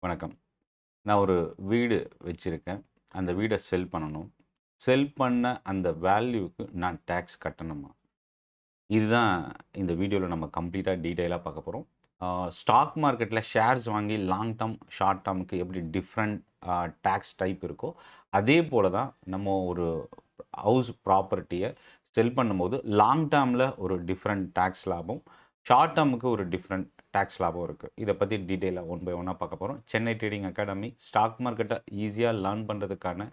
வணக்கம். நான் ஒரு வீடு வச்சிருக்கேன். அந்த வீட செல் பண்ணணும். செல் பண்ண அந்த வேல்யூக்கு நான் டாக்ஸ் கட்டணுமா? இதுதான் இந்த வீடியோல நம்ம கம்ப்ளீட்டா டீட்டெயிலா பார்க்க போறோம். ஸ்டாக் மார்க்கெட்ல ஷேர்ஸ் வாங்கி லாங் டெர்ம், ஷார்ட் டெர்ம்க்கு எப்படி டிஃபரண்ட் டாக்ஸ் டைப் இருக்கோ, அதே போல தான் நம்ம ஒரு ஹவுஸ் ப்ராப்பர்ட்டிய செல் பண்ணும்போது லாங் டெர்ம்ல ஒரு டிஃபரண்ட் டாக்ஸ் லாபம், ஷார்ட் டெர்முக்கு ஒரு டிஃபரண்ட் டாக்ஸ் லாபம் இருக்கு. இத பத்தி டீட்டெயிலா ஒன் பை ஒன்னா பார்க்க போறோம். சென்னை ட்ரேடிங் அகாடமி ஸ்டாக் மார்க்கெட்ட ஈஸியா லேர்ன் பண்றதுக்கான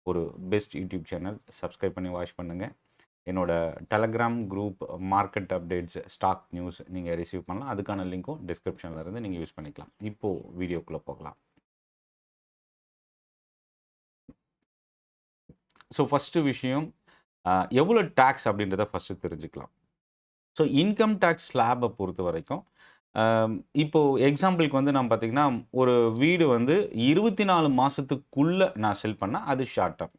ஒரு பெஸ்ட் யூடியூப் சேனல். சப்ஸ்கிரைப் பண்ணி வாட்ச் பண்ணுங்க. என்னோட Telegram group market updates, stock news நீங்கள் ரிசீவ் பண்ணலாம். அதுக்கான லிங்க்கும் டிஸ்கிரிப்ஷனில் இருந்து நீங்கள் யூஸ் பண்ணிக்கலாம். இப்போது வீடியோக்குள்ளே போகலாம். ஸோ ஃபஸ்ட்டு விஷயம் எவ்வளோ டேக்ஸ் அப்படின்றத ஃபஸ்ட்டு தெரிஞ்சுக்கலாம். ஸோ இன்கம் டேக்ஸ் ஸ்லாபை பொறுத்த வரைக்கும் இப்போது எக்ஸாம்பிளுக்கு வந்து நான் பார்த்தீங்கன்னா ஒரு வீடு வந்து 24 மாதத்துக்குள்ளே நான் செல் பண்ணால் அது ஷார்ட் டேர்ம்.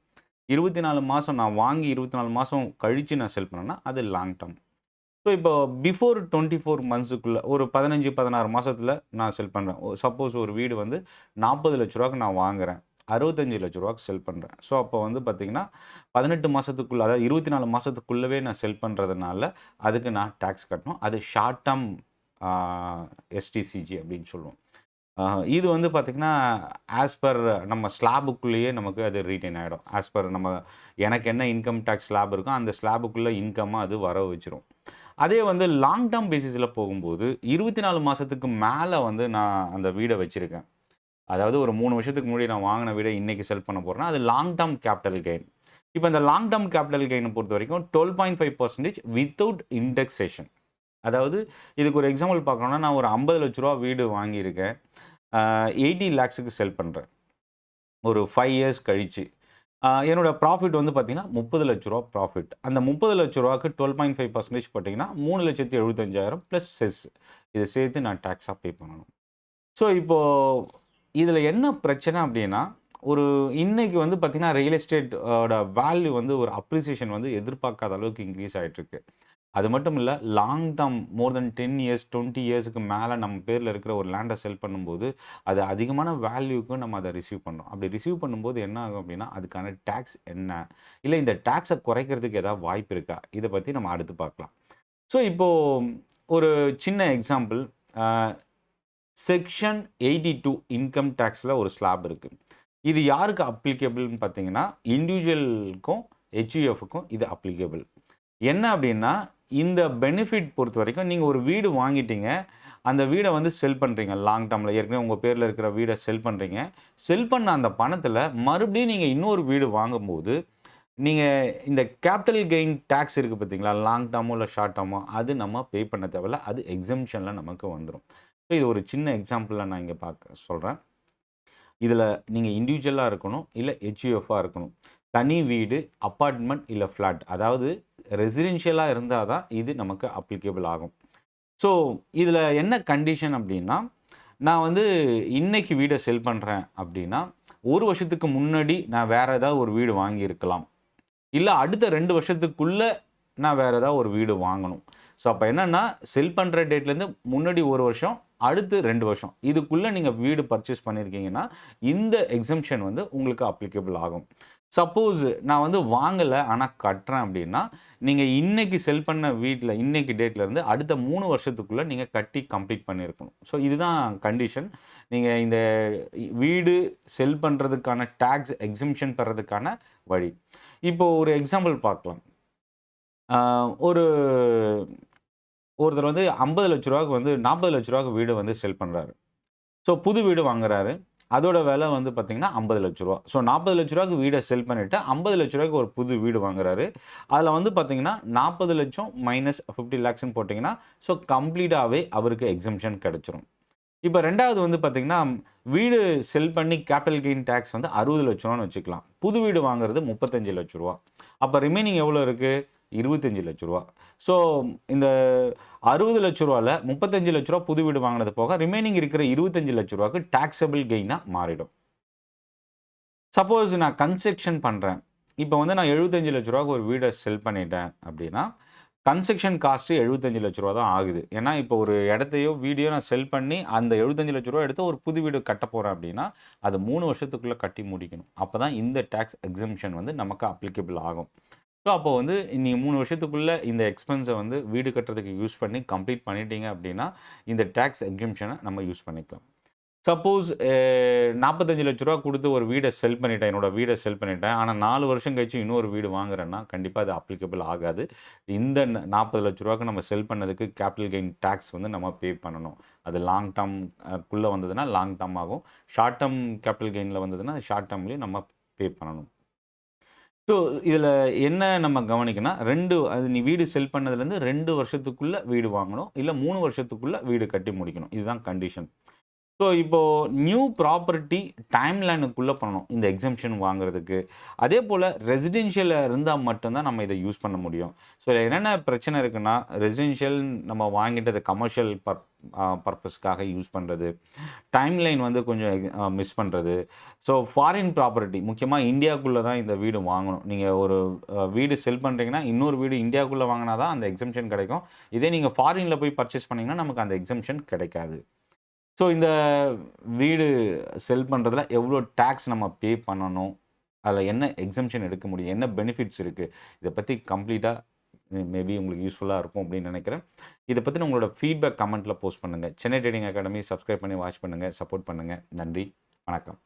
24 மாதம் நான் வாங்கி 24 மாதம் கழித்து நான் செல் பண்ணேன்னா அது லாங் டேர்ம். ஸோ இப்போ பிஃபோர் 24 மந்த்ஸுக்குள்ள ஒரு 15, 16 மாசத்துல நான் செல் பண்றேன். சப்போஸ் ஒரு வீடு வந்து ரூ. 40,00,000க்கு நான் வாங்குறேன். ரூ. 65,00,000க்கு செல் பண்றேன். ஸோ அப்போ வந்து பார்த்தீங்கன்னா, 18 மாசத்துக்குள்ள அதாவது 24 மாசத்துக்குள்ளவே நான் செல் பண்றதுனால, அதுக்கு நான் டாக்ஸ் கட்டணும். அது ஷார்ட் டெர்ம் ஆ எஸ்டிசிஜி அப்படின்னு சொல்லுவோம். இது வந்து பார்த்தீங்கன்னா, ஆஸ் பர் நம்ம ஸ்லாபுக்குள்ளேயே நமக்கு அது ரீட்டெயின் ஆயிடும். ஆஸ் பர் எனக்கு என்ன இன்கம் டாக்ஸ் ஸ்லாப் இருக்கோ, அந்த ஸ்லாபுக்குள்ள இன்கம்மா அது வரவு வச்சுரும். அதே வந்து லாங் டெர்ம் பேசிஸ்ல போகும்போது, 24 மாசத்துக்கு மேல வந்து நான் அந்த வீட வச்சிருக்கேன். அதாவது ஒரு 3 வருஷத்துக்கு முன்னாடி நான் வாங்குன வீட இன்னைக்கு செல் பண்ண போறேன்னா, அது லாங் டெர்ம் கேப்பிட்டல் கெயின். இப்ப இந்த லாங் டெர்ம் கேப்பிட்டல் கெயின பொறுத்தவரைக்கும் 12.5% வித்தவுட் இண்டெக்ஸேஷன். அதாவது இதுக்கு ஒரு எக்ஸாம்பிள் பார்க்கணும்னா, நான் ஒரு ரூ. 50,00,000 வீடு வாங்கியிருக்கேன். 80 லேக்ஸ்க்கு செல் பண்றேன். ஒரு 5 இயர்ஸ் கழிச்சு. என்னோட ப்ராஃபிட் வந்து பார்த்தீங்கன்னா, ரூ. 30,00,000 ப்ராஃபிட். அந்த ரூ. 30,00,000க்கு 12.5% போட்டீங்கன்னா, 3,75,000 பிளஸ் செஸ். இத சேர்த்து நான் டாக்ஸா பே பண்ணணும். ஸோ இப்போ இதில என்ன பிரச்சனை அப்டின்னா, ஒரு இன்னைக்கு வந்து பார்த்தீங்கன்னா, ரியல் எஸ்டேட் ஓட வேல்யூ வந்து ஒரு அப்ரிசியேஷன் வந்து எதிர்பார்க்காத அளவுக்கு இன்க்ரீஸ் ஆயிட்டிருக்கு. அது மட்டும் இல்ல, லாங் டெர்ம் மோர் தென் 10 இயர்ஸ், 20 இயர்ஸ்க்கு மேல நம்ம பேர்ல இருக்கிற ஒரு லேண்ட செல் பண்ணும்போது, அது அதிகமான வேல்யூக்கு நம்ம அத ரிசீவ் பண்றோம். அப்படி ரிசீவ் பண்ணும்போது என்ன ஆகும் அப்படின்னா, அதுக்கான டாக்ஸ் என்ன? இல்ல இந்த டாக்ஸ குறைக்கிறதுக்கு ஏதாவது வாய்ப்பு இருக்கா? இத பத்தி நம்ம அடுத்து பார்க்கலாம். ஸோ இப்போ ஒரு சின்ன எக்ஸாம்பிள். அ செக்ஷன் 82 இன்கம் டாக்ஸ்ல ஒரு ஸ்லாப் இருக்கு. இது யாருக்கு அப்ளிகபிள்னு பார்த்தீங்கன்னா, இண்டிவிஜுவலுக்கும், ஹெச்யூஎஃப்க்கும் இது அப்ளிகபிள். என்ன அப்படின்னா, இந்த பெனிஃபிட் பொறுத்தவரைக்கும் நீங்க ஒரு வீடு வாங்கிட்டீங்க. அந்த வீட வந்து செல் பண்றீங்க. லாங் டெர்ம்ல ஏற்கனவே உங்க பேர்ல இருக்கிற வீட செல் பண்றீங்க. செல் பண்ண அந்த பணத்துல மறுபடியும் நீங்க இன்னொரு வீடு வாங்கும்போது, நீங்க இந்த கேப்பிட்டல் கெயின் டாக்ஸ் இருக்கு பார்த்தீங்களா? லாங் டெர்மோ இல்ல ஷார்ட் டெர்மோ அது நம்ம பே பண்ண தேவையில்ல. அது எக்ஸம்ஷன்ல நமக்கு வந்துரும். இது ஒரு சின்ன எக்ஸாம்பிள்ல நான் இங்க சொல்றேன். இதுல நீங்க இண்டிவிஜுவலா இருக்கணும், இல்ல ஹெச்யூஎஃப்பா இருக்கணும். தனி வீடு, அபார்ட்மெண்ட் இல்ல ஃபிளாட். அதாவது ரெசிடென்ஷியலா இருந்தா தான் இது நமக்கு அப்ளிகபிள் ஆகும். ஸோ இதுல என்ன கண்டிஷன் அப்டின்னா, நான் வந்து இன்னைக்கு வீட செல் பண்றேன் அப்டின்னா, 1 வருஷத்துக்கு முன்னாடி நான் வேற ஏதாவது ஒரு வீடு வாங்கியிருக்கலாம். இல்ல அடுத்த 2 வருஷத்துக்குள்ள நான் வேற ஏதாவது ஒரு வீடு வாங்கணும். ஸோ அப்ப என்னன்னா, செல் பண்ற டேட்லேருந்து முன்னாடி 1 வருஷம், அடுத்து 2 வருஷம். இதுக்குள்ள நீங்க வீடு பர்ச்சேஸ் பண்ணியிருக்கீங்கன்னா, இந்த எக்ஸம்ஷன் வந்து உங்களுக்கு அப்ளிகபிள் ஆகும். சப்போஸ் நான் வந்து வாங்கல, ஆனா கட்டுறேன் அப்டின்னா, நீங்க இன்னைக்கு செல் பண்ண வீட்ல இன்னைக்கு டேட்லேருந்து அடுத்த 3 வருஷத்துக்குள்ள நீங்க கட்டி கம்ப்ளீட் பண்ணியிருக்கணும். ஸோ இதுதான் கண்டிஷன். நீங்க இந்த வீடு செல் பண்றதுக்கான டாக்ஸ் எக்ஸம்ஷன் பெறதுக்கான வழி. இப்போ ஒரு எக்ஸாம்பிள் பார்க்கலாம். ஆ ஒரு ஒருத்தர் வந்து ரூ. 50,00,000க்கு வந்து ரூ. 40,00,000க்கு வீடு வந்து செல் பண்றாரு. ஸோ புது வீடு வாங்குறாரு. அதோட விலை வந்து பார்த்தீங்கன்னா ரூ. 50,00,000. ஸோ ரூ. 40,00,000க்கு வீட செல் பண்ணிட்டு ரூ. 50,00,000க்கு ஒரு புது வீடு வாங்குறாரு. அதில வந்து பார்த்தீங்கன்னா 40,00,000 மைனஸ் 50,00,000ன்னு போட்டீங்கன்னா, ஸோ கம்ப்ளீட்டாவே அவருக்கு எக்ஸம்ஷன் கிடைச்சிரும். இப்ப 2வது வந்து பார்த்தீங்கன்னா, வீடு செல் பண்ணி கேப்பிட்டல் கெயின் டாக்ஸ் வந்து 60,00,000ன்னு வச்சுக்கலாம். புது வீடு வாங்குறது ரூ. 35,00,000. அப்ப ரிமைனிங் எவ்வளோ இருக்கு? ரூ. 25,00,000. ஸோ இந்த ரூ. 60,00,000ல ரூ. 35,00,000 புது வீடு வாங்குனது போக, ரிமைனிங் இருக்கிற ரூ. 25,00,000க்கு டாக்ஸபிள் கெயினா மாறிடும். சப்போஸ் நான் கன்ஸ்ட்ரக்ஷன் பண்றேன். இப்ப வந்து நான் ரூ. 75,00,000க்கு ஒரு வீட செல் பண்ணிட்டேன் அப்டின்னா, கன்ஸ்ட்ரக்ஷன் காஸ்ட்டு ரூ. 75,00,000 தான் ஆகுது. ஏன்னா, இப்போ ஒரு இடத்தையோ, வீடையோ நான் செல் பண்ணி அந்த ரூ. 75,00,000 எடுத்து ஒரு புது வீடு கட்டப் போறேன் அப்படின்னா, அது 3 வருஷத்துக்குள்ள கட்டி முடிக்கணும். அப்பதான் இந்த டாக்ஸ் எக்ஸம்ப்ஷன் வந்து நமக்கு அப்ளிகபிள் ஆகும். ஸோ, அப்போ வந்து நீங்க 3 வருஷத்துக்குள்ள இந்த எக்ஸ்பென்ஸ வந்து வீடு கட்டுறதுக்கு யூஸ் பண்ணி கம்ப்ளீட் பண்ணிட்டீங்க அப்படின்னா, இந்த டாக்ஸ் எக்ஸம்ப்ஷன நம்ம யூஸ் பண்ணிக்கலாம். சப்போஸ் ரூ. 45,00,000 குடுத்து ஒரு வீட செல் பண்ணிட்டேன். என்னோட வீட செல் பண்ணிட்டேன். ஆனா 4 வருஷம் கழிச்சு இன்னொரு வீடு வாங்குறேன்னா, கண்டிப்பா அது அப்ளிகபிள் ஆகாது. இந்த ரூ. 40,00,000க்கு நம்ம செல் பண்ணதுக்கு கேபிட்டல் கெயின் டாக்ஸ் வந்து நம்ம பே பண்ணணும். அது லாங் டெர்ம் குள்ள வந்ததுன்னா லாங் டெர்ம் ஆகும். ஷார்ட் டெர்ம் கேபிட்டல் கெயின்ல வந்ததுன்னா, ஷார்ட் டெர்ம்லயும் நம்ம பே பண்ணணும். ஸோ, இதில என்ன நம்ம கவனிக்கணும்னா, 2 அது நீ வீடு செல் பண்ணதுலேருந்து 2 வருஷத்துக்குள்ள வீடு வாங்கணும். இல்ல 3 வருஷத்துக்குள்ள வீடு கட்டி முடிக்கணும். இதுதான் கண்டிஷன். ஸோ, இப்போ நியூ ப்ராப்பர்ட்டி டைம்லைனுக்குள்ள பண்ணணும். இந்த எக்ஸம்ப்ஷன் வாங்குறதுக்கு. அதேபோல ரெசிடென்ஷியல்ல இருந்தா மட்டும் தான் நம்ம இத யூஸ் பண்ண முடியும். ஸோ, இதுல என்னென்ன பிரச்சனை இருக்குன்னா, ரெசிடென்ஷியல் நம்ம வாங்கிட்டு அத கமர்ஷியல் பர்ப்பஸ்க்காக யூஸ் பண்றது. டைம்லைன் வந்து கொஞ்சம் மிஸ் பண்றது. ஸோ, ஃபாரின் ப்ராப்பர்ட்டி முக்கியமா இந்தியாக்குள்ள தான் இந்த வீடு வாங்கணும். நீங்க ஒரு வீடு செல் பண்றீங்கன்னா, இன்னொரு வீடு இந்தியாக்குள்ள வாங்குனா தான் அந்த எக்ஸம்ப்ஷன் கிடைக்கும். இதே நீங்க ஃபாரின்ல போய் பர்ச்சேஸ் பண்ணீங்கன்னா, நமக்கு அந்த எக்ஸம்ப்ஷன் கிடைக்காது. ஸோ, இந்த வீடு செல் பண்றதுல எவ்வளோ டாக்ஸ் நம்ம பே பண்ணணும்? அதில என்ன எக்ஸம்ப்ஷன் எடுக்க முடியும்? என்ன பெனிஃபிட்ஸ் இருக்கு? இத பத்தி கம்ப்ளீட்டா மேபி உங்களுக்கு யூஸ்ஃபுல்லா இருக்கும் அப்படின்னு நினைக்கிறேன். இத பத்தின உங்களோட ஃபீட்பேக் கமெண்ட்ல போஸ்ட் பண்ணுங்க. சென்னை ட்ரேடிங் அகாடமி சப்ஸ்கிரைப் பண்ணி வாட்ச் பண்ணுங்க. சப்போர்ட் பண்ணுங்க. நன்றி. வணக்கம்.